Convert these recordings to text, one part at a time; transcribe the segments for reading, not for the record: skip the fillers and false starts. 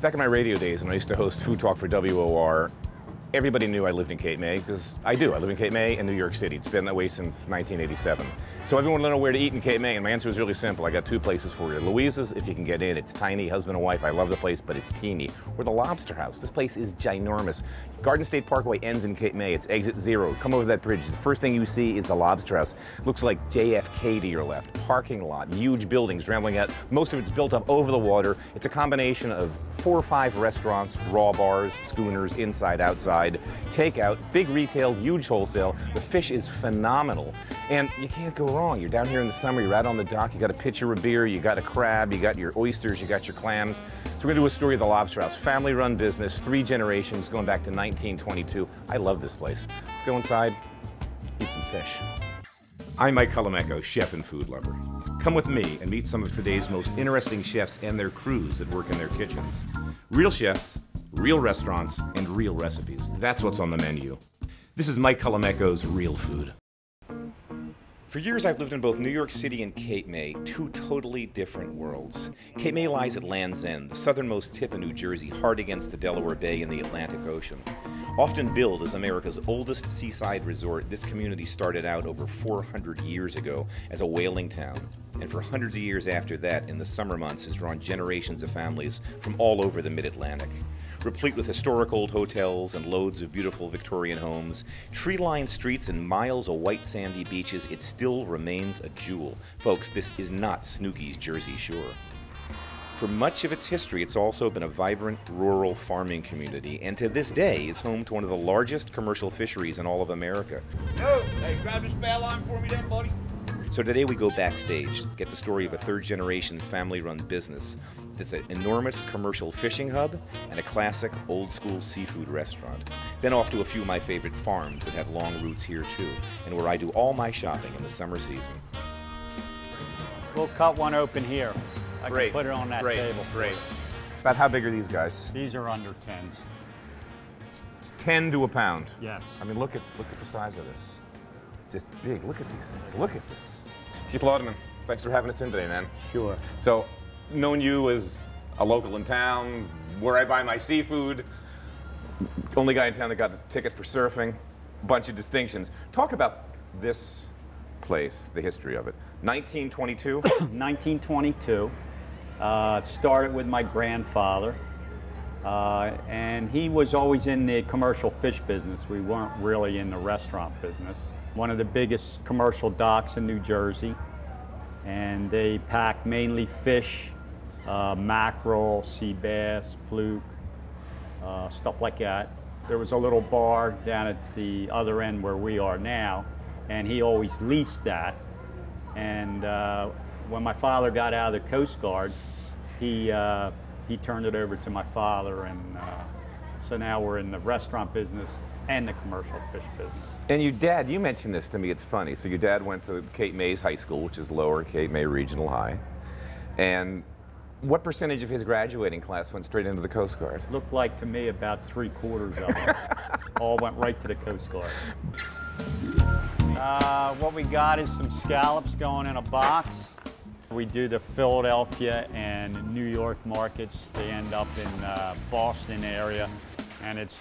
Back in my radio days when I used to host Food Talk for WOR, everybody knew I lived in Cape May, because I do. I live in Cape May and New York City. It's been that way since 1987. So everyone wanted to know where to eat in Cape May, and my answer was really simple. I got two places for you. Louisa's, if you can get in. It's tiny, husband and wife. I love the place, but it's teeny. Or the Lobster House. This place is ginormous. Garden State Parkway ends in Cape May. It's exit 0. Come over that bridge. The first thing you see is the Lobster House. Looks like JFK to your left. Parking lot, huge buildings rambling out. Most of it's built up over the water. It's a combination of 4 or 5 restaurants, raw bars, schooners, inside, outside, takeout, big retail, huge wholesale. The fish is phenomenal. And you can't go wrong. You're down here in the summer, you're out on the dock, you got a pitcher of beer, you got a crab, you got your oysters, you got your clams. So we're gonna do a story of the Lobster House. Family-run business, 3 generations, going back to 1922. I love this place. Let's go inside, eat some fish. I'm Mike Colameco, chef and food lover. Come with me and meet some of today's most interesting chefs and their crews that work in their kitchens. Real chefs, real restaurants, and real recipes. That's what's on the menu. This is Mike Colameco's Real Food. For years, I've lived in both New York City and Cape May, 2 totally different worlds. Cape May lies at Land's End, the southernmost tip of New Jersey, hard against the Delaware Bay and the Atlantic Ocean. Often billed as America's oldest seaside resort, this community started out over 400 years ago as a whaling town, and for hundreds of years after that, in the summer months, has drawn generations of families from all over the mid-Atlantic. Replete with historic old hotels and loads of beautiful Victorian homes, tree-lined streets and miles of white sandy beaches, it still remains a jewel. Folks, this is not Snooki's Jersey Shore. For much of its history, it's also been a vibrant rural farming community, and to this day is home to one of the largest commercial fisheries in all of America. Yo, hey, grab this bail line for me then, buddy. So today we go backstage, get the story of a 3rd-generation family-run business that's an enormous commercial fishing hub and a classic old-school seafood restaurant. Then off to a few of my favorite farms that have long roots here too, and where I do all my shopping in the summer season. We'll cut one open here. I Great. can put it on that table. Great. About how big are these guys? These are under 10s. 10 to a pound. Yes. I mean, look at the size of this. Just big. Look at these things. Look at this. Chief Laudeman, thanks for having us in today, man. Sure. So, known you as a local in town, where I buy my seafood, only guy in town that got the ticket for surfing, bunch of distinctions. Talk about this place, the history of it. 1922? 1922. It started with my grandfather, and he was always in the commercial fish business. We weren't really in the restaurant business. One of the biggest commercial docks in New Jersey, and they pack mainly fish, mackerel, sea bass, fluke, stuff like that. There was a little bar down at the other end where we are now, and he always leased that. And when my father got out of the Coast Guard, he turned it over to my father, and so now we're in the restaurant business and the commercial fish business. And your dad, you mentioned this to me, it's funny. So your dad went to Cape May's high school, which is Lower Cape May Regional High. And what percentage of his graduating class went straight into the Coast Guard? Looked like to me about 3/4 of them all went right to the Coast Guard. What we got is some scallops going in a box. We do the Philadelphia and New York markets. They end up in Boston area. And it's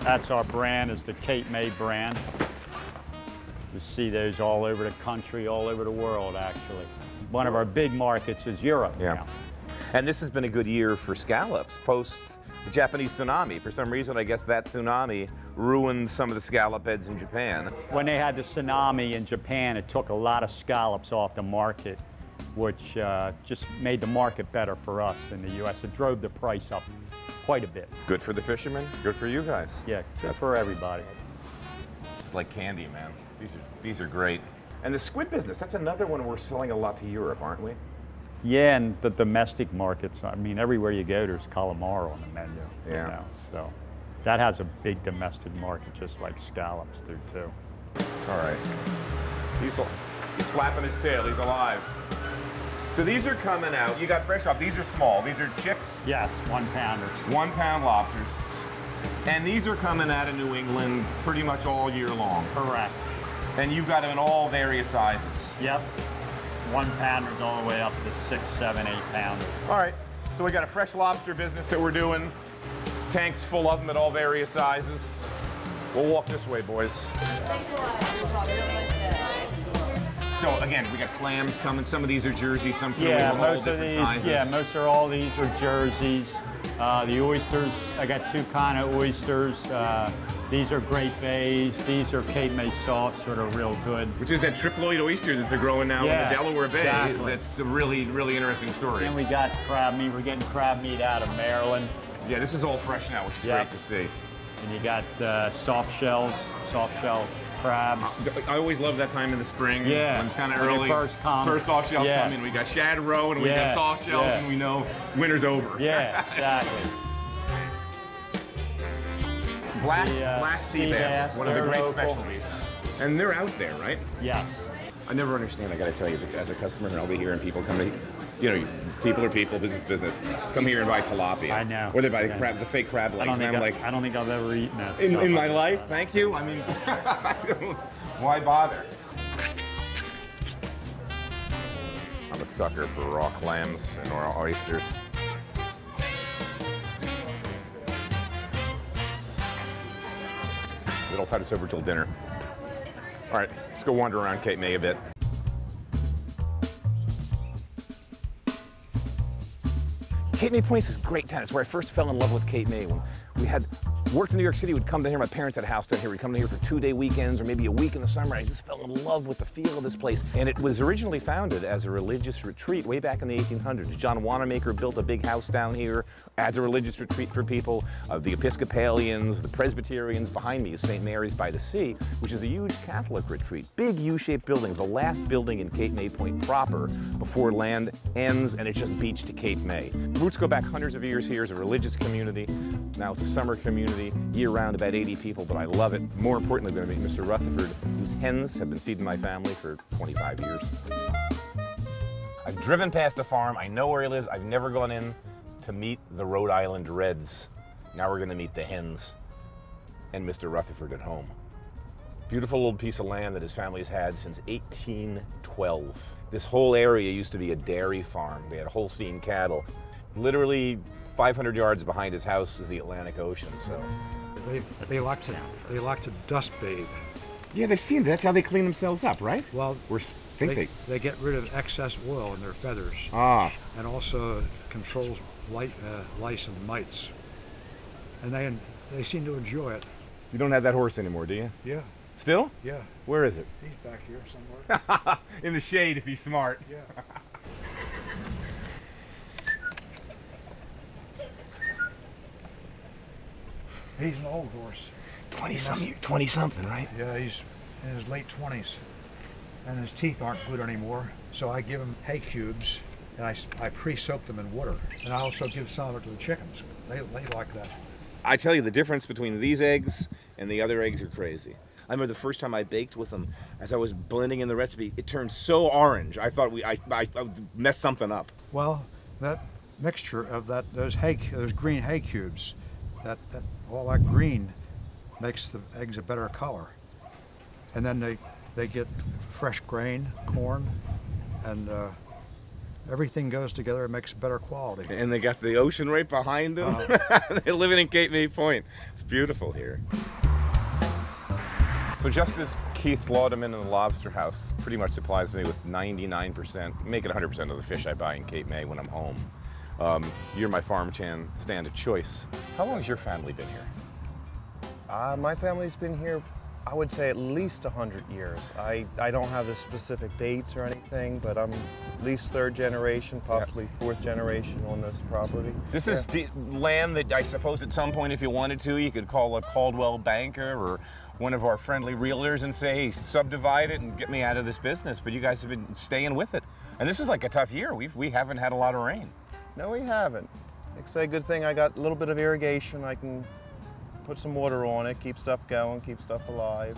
that's our brand, is the Cape May brand. You see those all over the country, all over the world, actually. One of our big markets is Europe now. And this has been a good year for scallops, post the Japanese tsunami. For some reason, I guess that tsunami ruined some of the scallop beds in Japan. When they had the tsunami in Japan, it took a lot of scallops off the market, which just made the market better for us in the U.S. It drove the price up quite a bit. Good for the fishermen, good for you guys. Yeah, good for everybody. It's like candy, man. These are great. And the squid business, that's another one we're selling a lot to Europe, aren't we? Yeah, and the domestic markets, I mean, everywhere you go, there's calamari on the menu. Yeah. You know, so that has a big domestic market, just like scallops do too. All right. He's flapping his tail, he's alive. So these are coming out, you got fresh off, these are small, these are chicks? Yes, 1-pounders. 1-pound lobsters. And these are coming out of New England pretty much all year long. Correct. And you've got them in all various sizes. Yep. 1-pounders all the way up to 6, 7, 8 pounders. All right. So we got a fresh lobster business that we're doing. Tanks full of them at all various sizes. We'll walk this way, boys. Thanks a lot. So again, we got clams coming. Some of these are Jersey, some from Yeah, all most of different these. sizes. Yeah, most of all these are Jerseys. The oysters, I got two kind of oysters. These are Great Bays. These are Cape May salts, sort of real good. Which is that triploid oyster that they're growing now in the Delaware Bay. Exactly. That's a really, really interesting story. And we got crab meat. We're getting crab meat out of Maryland. Yeah, this is all fresh now, which is great to see. And you got soft shell crabs. I always love that time in the spring. Yeah. When it's kind of when early. First soft shells come in. We got shad roe and we got soft shells and we know winter's over. Yeah, exactly. Black sea bass, one of the great local. specialties. And they're out there, right? Yes. I never understand, I gotta tell you, as a customer, and I'll be here and people come to, you know, people are people, business, business, come here and buy tilapia. I know. Or they buy crab, the fake crab legs. I don't think I've ever eaten that. In my life, thank you. I mean, why bother? I'm a sucker for raw clams and raw oysters. It'll tide us over till dinner. All right, let's go wander around Cape May a bit. Cape May Point is a great town. It's where I first fell in love with Cape May. When we had worked in New York City, we'd come down here. My parents had a house down here. We'd come down here for 2-day weekends or maybe a week in the summer. I just fell in love with the feel of this place. And it was originally founded as a religious retreat way back in the 1800s. John Wanamaker built a big house down here as a religious retreat for people. The Episcopalians, the Presbyterians. Behind me is St. Mary's by the Sea, which is a huge Catholic retreat. Big U-shaped building, the last building in Cape May Point proper before land ends and it's just beach to Cape May. Roots go back hundreds of years here as a religious community. Now it's a summer community. Year-round, about 80 people, but I love it. More importantly, going to meet Mr. Rutherford, whose hens have been feeding my family for 25 years. I've driven past the farm. I know where he lives. I've never gone in to meet the Rhode Island Reds. Now we're going to meet the hens and Mr. Rutherford at home. Beautiful little piece of land that his family has had since 1812. This whole area used to be a dairy farm. They had Holstein cattle. Literally 500 yards behind his house is the Atlantic Ocean, so. They like to dust bathe. Yeah, they seem that's how they clean themselves up, right? Well, they get rid of excess oil in their feathers. Ah. And also controls lice and mites. And they seem to enjoy it. You don't have that horse anymore, do you? Yeah. Still? Yeah. Where is it? He's back here somewhere. In the shade if he's smart. Yeah. He's an old horse. 20-something, right? Yeah, he's in his late 20s. And his teeth aren't good anymore. So I give him hay cubes and I pre-soak them in water. And I also give some of it to the chickens. They like that. I tell you, the difference between these eggs and the other eggs are crazy. I remember the first time I baked with them, as I was blending in the recipe, it turned so orange. I thought I messed something up. Well, that mixture of those green hay cubes, all that green makes the eggs a better color. And then they get fresh grain, corn, and everything goes together and makes better quality. And they got the ocean right behind them. They're living in Cape May Point. It's beautiful here. So just as Keith Laudeman in the Lobster House pretty much supplies me with 99%, make it 100% of the fish I buy in Cape May when I'm home, you're my farm stand of choice. How long has your family been here? My family's been here, I would say at least 100 years. I don't have the specific dates or anything, but I'm at least 3rd generation, possibly 4th generation on this property. This is land that I suppose at some point, if you wanted to, you could call a Caldwell banker or one of our friendly realtors and say, hey, subdivide it and get me out of this business. But you guys have been staying with it. And this is like a tough year. We haven't had a lot of rain. No, we haven't. It's a good thing I got a little bit of irrigation. I can put some water on it, keep stuff going, keep stuff alive.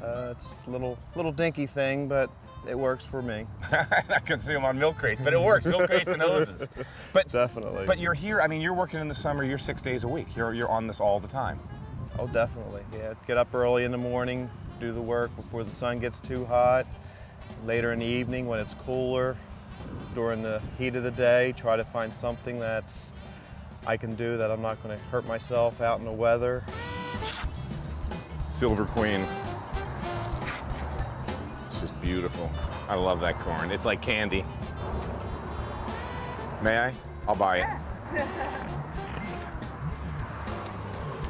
It's a little dinky thing, but it works for me. I can see them on milk crates, but it works. Milk crates and hoses. But definitely. But you're here. I mean, you're working in the summer. You're 6 days a week. You're on this all the time. Oh, definitely. Yeah, get up early in the morning, do the work before the sun gets too hot. Later in the evening when it's cooler, during the heat of the day, try to find something that's I can do that I'm not going to hurt myself out in the weather. Silver Queen. It's just beautiful. I love that corn. It's like candy. May I? I'll buy it.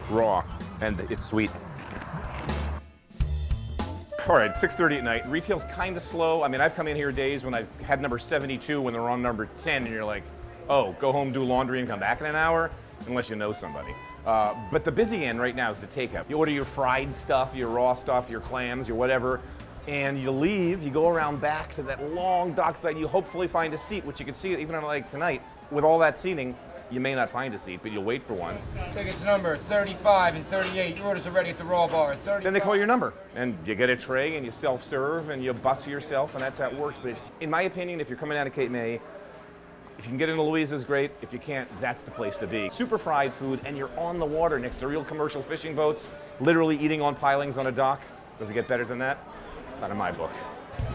Raw, and it's sweet. All right, 6:30 at night. Retail's kind of slow. I mean, I've come in here days when I've had number 72 when they're on number 10, and you're like, oh, go home, do laundry, and come back in an hour, unless you know somebody. But the busy end right now is the takeout. You order your fried stuff, your raw stuff, your clams, your whatever, and you leave, you go around back to that long dockside, you hopefully find a seat, which you can see even on like tonight, with all that seating, you may not find a seat, but you'll wait for one. Tickets number 35 and 38. Your orders are ready at the raw bar. 35. Then they call your number, and you get a tray, and you self-serve, and you bus yourself, and that's how it works. But it's, in my opinion, if you're coming out of Cape May, if you can get into Louisa's, great. If you can't, that's the place to be. Super fried food, and you're on the water next to real commercial fishing boats, literally eating on pilings on a dock. Does it get better than that? Not in my book.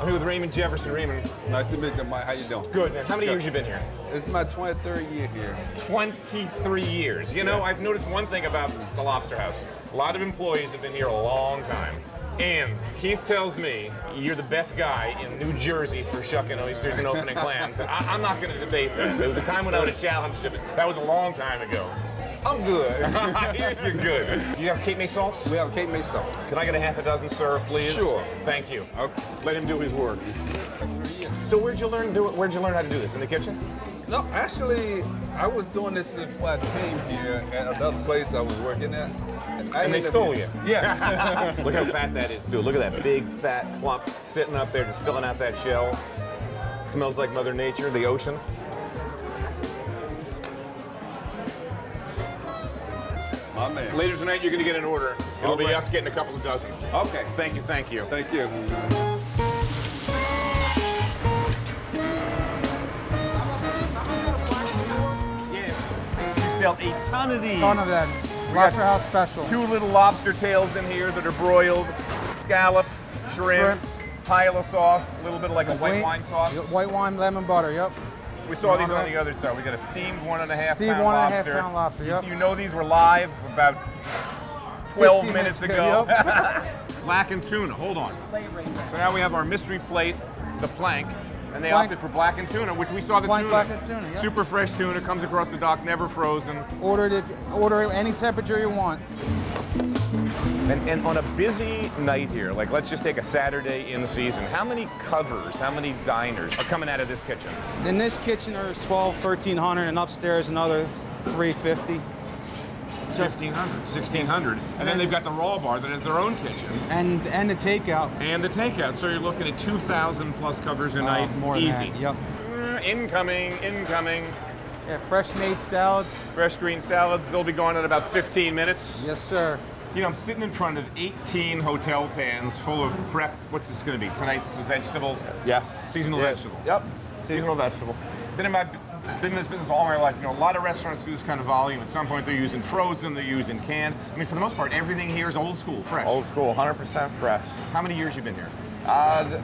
I'm here with Raymond Jefferson. Raymond. Nice to meet you, Mike. How you doing? Good, man. How many years you been here? This is my 23rd year here. 23 years. You know, I've noticed one thing about the Lobster House. A lot of employees have been here a long time. And Keith tells me you're the best guy in New Jersey for shucking oysters and opening clams. And I'm not going to debate that. There was a time when I would have challenged him. That was a long time ago. I'm good. You're good. Do you have Cape May salts? We have Cape May salt. Can I get a half a dozen, sir, please? Sure. Thank you. Okay. Let him do his work. So where'd you learn how to do this? In the kitchen? No, actually, I was doing this before I came here at another place I was working at. And they stole you. Yeah. Look how fat that is, too. Look at that big, fat clump sitting up there just filling out that shell. Smells like Mother Nature, the ocean. My man. Later tonight, you're going to get an order. It'll be us getting a couple of dozen. Okay. Thank you, thank you. Thank you. Yeah. You sell a ton of these. Ton of them. Lobster House special. 2 little lobster tails in here that are broiled, scallops, shrimp, pile of sauce, a little bit of like a white wine sauce. White wine, lemon butter, yep. We saw these on the other side. We got a steamed 1.5 pound lobster. Steamed 1.5 pound lobster, yep. You know these were live about 12 15 minutes ago. Yep. Black and tuna, hold on. So now we have our mystery plate, the plank, and they Plank. opted for black and tuna, which we saw the Plank, tuna. black and tuna, yep. Super fresh tuna, comes across the dock, never frozen. Order any temperature you want. And on a busy night here, like let's just take a Saturday in the season, how many covers, how many diners are coming out of this kitchen? In this kitchen there's 1,300 and upstairs another 350. 1,500, 1,600. And then they've got the raw bar that has their own kitchen. And the takeout. And the takeout, so you're looking at 2,000 plus covers a night, more than easy. that, yep. Incoming. Yeah, fresh made salads. Fresh green salads, they'll be gone in about 15 minutes. Yes, sir. You know, I'm sitting in front of 18 hotel pans full of prep. What's this going to be? Tonight's vegetables? Yes. Seasonal vegetable. Yep. Seasonal vegetable. Been in this business all my life. You know, a lot of restaurants do this kind of volume. At some point, they're using frozen, they're using canned. I mean, for the most part, everything here is old school, fresh. Old school, 100% fresh. How many years you been here?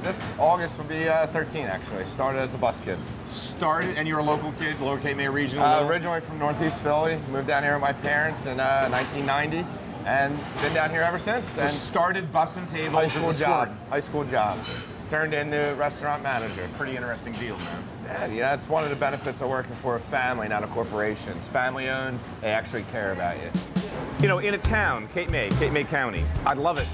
This August will be 13 actually. Started as a bus kid. Started, and you're a local kid, Lower Cape May regional? Originally from Northeast Philly. Moved down here with my parents in 1990. And been down here ever since. So and started bussing tables. High school job. Turned into restaurant manager. Pretty interesting deal, man. Yeah, that's one of the benefits of working for a family, not a corporation. It's family owned. They actually care about you. You know, in a town, Cape May County, I love it.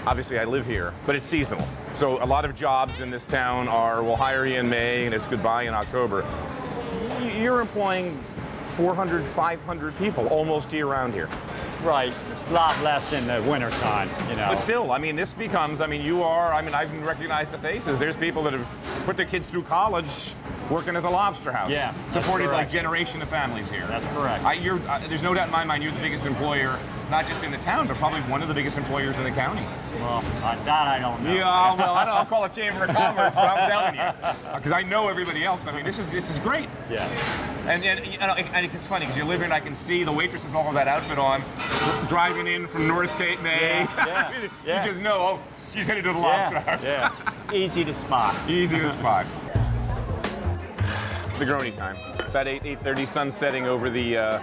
Obviously, I live here, but it's seasonal. So a lot of jobs in this town are, we'll hire you in May and it's goodbye in October. You're employing 400, 500 people almost year-round here. Right, a lot less in the wintertime, you know. But still, I mean, this becomes, I've recognized the faces. There's people that have put their kids through college working at the Lobster House. Yeah, supported like generation of families here. That's correct. There's no doubt in my mind you're the biggest employer, not just in the town, but probably one of the biggest employers in the county. Well, that I don't know. Yeah, well, I'll call it Chamber of Commerce, but I'm telling you, because I know everybody else. I mean, this is great. Yeah. And it's funny because you live here and I can see the waitresses all have that outfit on, driving in from North Cape May. Yeah. You just know, oh, she's headed to the Lobster House. Yeah. Easy to spot. Easy to spot. Negroni time. About 8:30, sun setting over the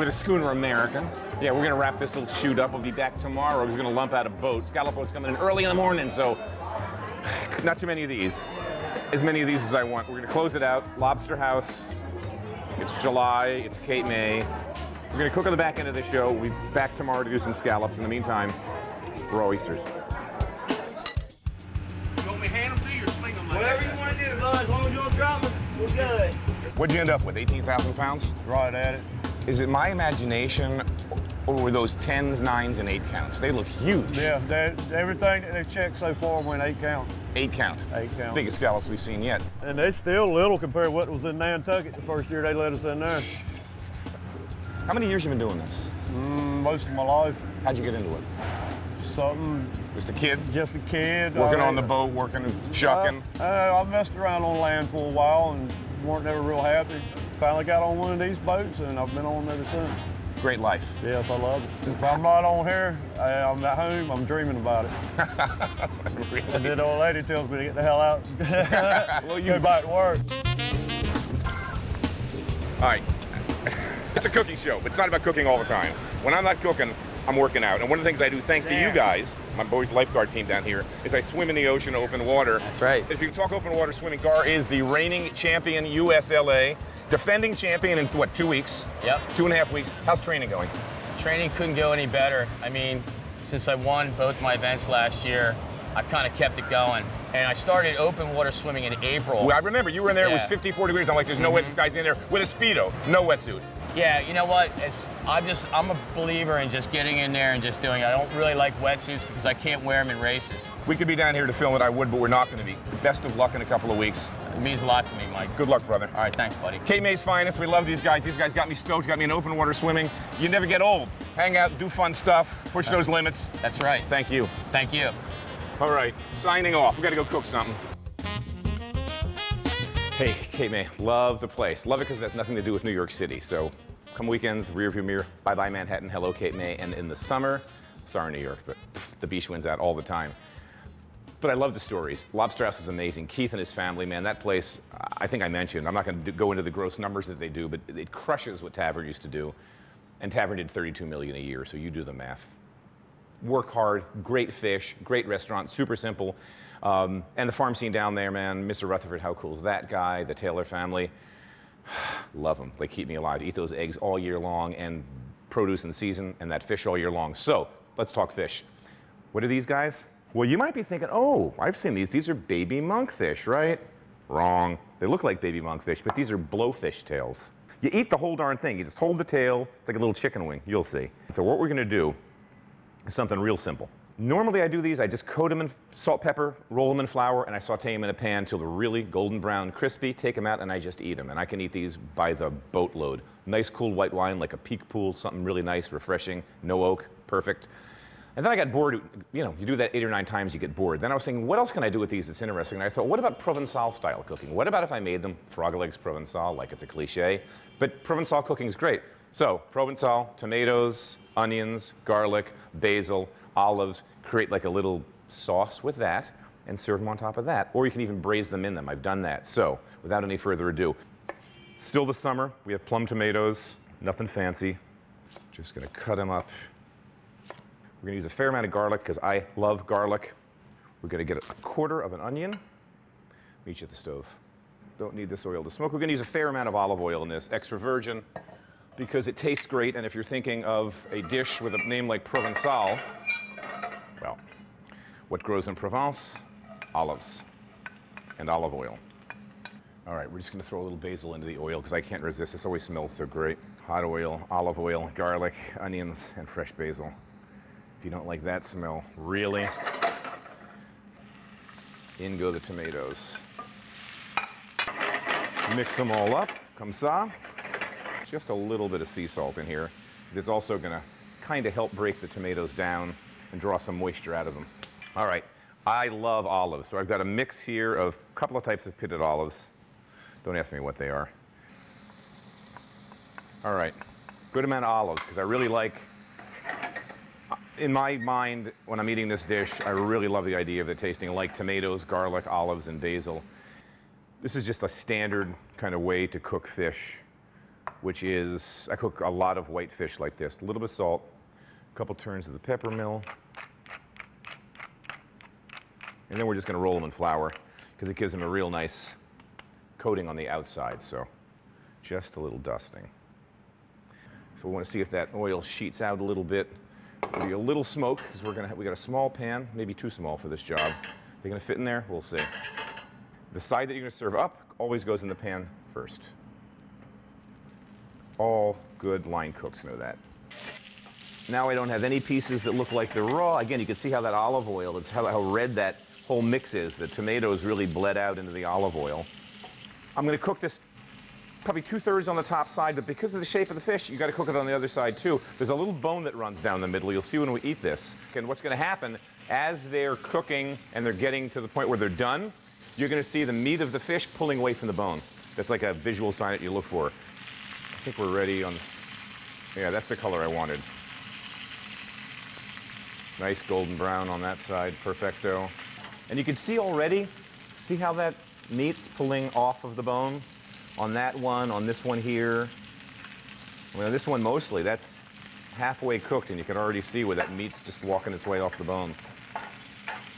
schooner American. Yeah, we're gonna wrap this little shoot up. We'll be back tomorrow. We're gonna lump out a boat. Scallop boat's coming in early in the morning, so not too many of these. As many of these as I want. We're gonna close it out. Lobster House. It's July. It's Cape May. We're gonna cook on the back end of the show. We'll be back tomorrow to do some scallops. In the meantime, we're all oysters. You want me to hand them to you or sling them? Whatever you want to do, bud. As long as you don't drop them, we're good. What'd you end up with? 18,000 pounds? Right at it. Is it my imagination, or were those 10s, 9s, and 8 counts? They look huge. Yeah, everything that they've checked so far went 8 count. 8 count. 8 count. Biggest scallops we've seen yet. And they're still little compared to what was in Nantucket the first year they let us in there. How many years you been doing this? Most of my life. How'd you get into it? Something. Just a kid? Just a kid. Working on the boat, working, shucking? I messed around on land for a while and weren't never real happy. Finally got on one of these boats and I've been on them ever since. Great life. Yes, I love it. If I'm not on here, I'm at home, I'm dreaming about it. Really? And then the old lady tells me to get the hell out. Well, go back to work. All right. It's a cooking show, but it's not about cooking all the time. When I'm not cooking, I'm working out. And one of the things I do, thanks to you guys, my boys' lifeguard team down here, is I swim in the ocean, open water. That's right. If you can talk open water swimming, Gar is the reigning champion USLA, defending champion in, what, 2 weeks? Yep. 2.5 weeks. How's training going? Training couldn't go any better. I mean, since I won both my events last year, I've kind of kept it going. And I started open water swimming in April. Well, I remember you were in there, it was Yeah. 54 degrees. I'm like, there's no way this guy's in there with a Speedo, no wetsuit. Yeah, you know what? I'm a believer in just getting in there and just doing it. I don't really like wetsuits because I can't wear them in races. We could be down here to film it, I would, but we're not going to be. Best of luck in a couple of weeks. It means a lot to me, Mike. Good luck, brother. All right, thanks, buddy. Cape May's finest. We love these guys. These guys got me stoked, got me in open water swimming. You never get old. Hang out, do fun stuff, push those limits. That's right. Thank you. Thank you. All right, signing off. We got to go cook something. Hey, Cape May, love the place. Love it because it has nothing to do with New York City. So come weekends, rearview mirror, bye-bye Manhattan, hello Cape May. And in the summer, sorry New York, but the beach wins out all the time. But I love the stories. Lobster House is amazing. Keith and his family, man, that place, I think I mentioned, I'm not going to go into the gross numbers that they do, but it crushes what Tavern used to do. And Tavern did $32 million a year, so you do the math. Work hard, great fish, great restaurant, super simple. And the farm scene down there, man, Mr. Rutherford, how cool is that guy? The Taylor family, love them. They keep me alive. Eat those eggs all year long and produce in season and that fish all year long. So let's talk fish. What are these guys? Well, you might be thinking, oh, I've seen these. These are baby monkfish, right? Wrong. They look like baby monkfish, but these are blowfish tails. You eat the whole darn thing. You just hold the tail. It's like a little chicken wing. You'll see. So what we're going to do is something real simple. Normally I do these, I just coat them in salt, pepper, roll them in flour, and I saute them in a pan till they're really golden brown, crispy, take them out, and I just eat them. And I can eat these by the boatload. Nice cool white wine, like a Peak Pool, something really nice, refreshing, no oak, perfect. And then I got bored, you know, you do that 8 or 9 times, you get bored. Then I was thinking, what else can I do with these that's interesting? And I thought, what about Provençal style cooking? What about if I made them frog legs Provençal, like it's a cliche? But Provençal cooking is great. So, Provençal, tomatoes, onions, garlic, basil, olives, create like a little sauce with that and serve them on top of that. Or you can even braise them in them. I've done that. So, without any further ado, still the summer. We have plum tomatoes, nothing fancy. Just gonna cut them up. We're gonna use a fair amount of garlic because I love garlic. We're gonna get a quarter of an onion. Reach at the stove. Don't need this oil to smoke. We're gonna use a fair amount of olive oil in this, extra virgin, because it tastes great. And if you're thinking of a dish with a name like Provençal, well, what grows in Provence? Olives and olive oil. All right, we're just gonna throw a little basil into the oil because I can't resist. This always smells so great. Hot oil, olive oil, garlic, onions, and fresh basil. If you don't like that smell, really, in go the tomatoes. Mix them all up, comme ça. Just a little bit of sea salt in here. It's also gonna kind of help break the tomatoes down and draw some moisture out of them. All right, I love olives. So I've got a mix here of a couple of types of pitted olives. Don't ask me what they are. All right, good amount of olives, because I really like, in my mind, when I'm eating this dish, I really love the idea of it tasting like tomatoes, garlic, olives, and basil. This is just a standard kind of way to cook fish, which is, I cook a lot of white fish like this. A little bit of salt, a couple turns of the pepper mill, and then we're just going to roll them in flour because it gives them a real nice coating on the outside. So just a little dusting. So we want to see if that oil sheets out a little bit. Maybe a little smoke because we got a small pan, maybe too small for this job. They're going to fit in there. We'll see. The side that you're going to serve up always goes in the pan first. All good line cooks know that. Now I don't have any pieces that look like they're raw. Again, you can see how that olive oil, it's how red that whole mix is. The tomatoes really bled out into the olive oil. I'm going to cook this probably 2/3 on the top side, but because of the shape of the fish, you got to cook it on the other side too. There's a little bone that runs down the middle. You'll see when we eat this. And what's going to happen as they're cooking and they're getting to the point where they're done, you're going to see the meat of the fish pulling away from the bone. That's like a visual sign that you look for. I think we're ready on, yeah, that's the color I wanted. Nice golden brown on that side, perfecto. And you can see already, see how that meat's pulling off of the bone? On that one, on this one here. Well, this one mostly, that's halfway cooked and you can already see where that meat's just walking its way off the bone.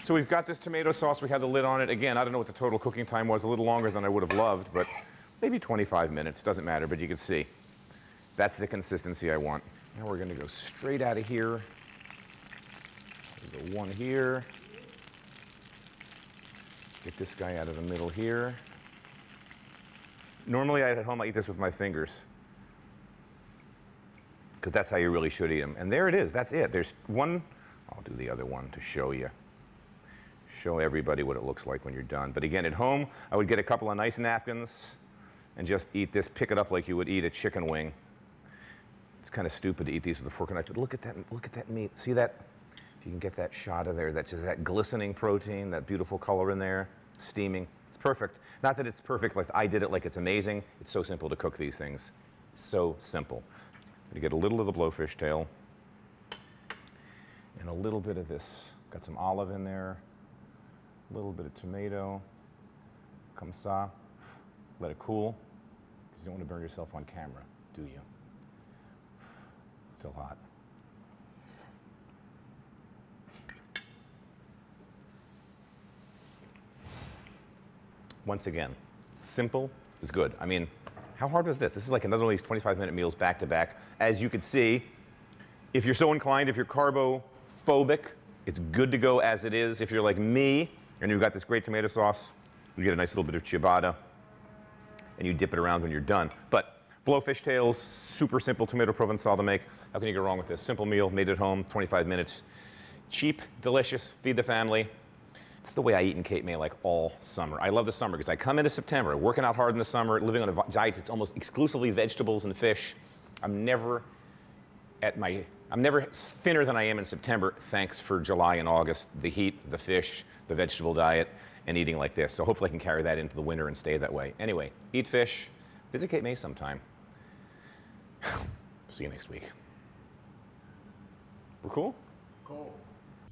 So we've got this tomato sauce, we have the lid on it. Again, I don't know what the total cooking time was, a little longer than I would have loved, but maybe 25 minutes, doesn't matter, but you can see. That's the consistency I want. Now we're gonna go straight out of here. There's one here. Get this guy out of the middle here. Normally at home I eat this with my fingers because that's how you really should eat them. And there it is, that's it. There's one, I'll do the other one to show you. Show everybody what it looks like when you're done. But again, at home, I would get a couple of nice napkins and just eat this, pick it up like you would eat a chicken wing. It's kind of stupid to eat these with a fork and knife, but look at that meat. See that? If you can get that shot of there, that's just that glistening protein, that beautiful color in there, steaming. It's perfect. Not that it's perfect, like I did it like it's amazing. It's so simple to cook these things. So simple. You get a little of the blowfish tail and a little bit of this. Got some olive in there, a little bit of tomato, comme ça. Let it cool, because you don't want to burn yourself on camera, do you? Still hot. Once again, simple is good. I mean, how hard was this? This is like another one of these 25-minute meals back to back. As you could see, if you're so inclined, if you're carbo-phobic, it's good to go as it is. If you're like me, and you've got this great tomato sauce, you get a nice little bit of ciabatta, and you dip it around when you're done. But blowfish tails, super simple tomato provençal to make. How can you go wrong with this? Simple meal, made at home, 25 minutes. Cheap, delicious, feed the family. It's the way I eat in Cape May like all summer. I love the summer because I come into September, working out hard in the summer, living on a diet that's almost exclusively vegetables and fish. I'm never thinner than I am in September, thanks for July and August, the heat, the fish, the vegetable diet, and eating like this. So hopefully I can carry that into the winter and stay that way. Anyway, eat fish, visit Cape May sometime. See you next week. We're cool? Cool.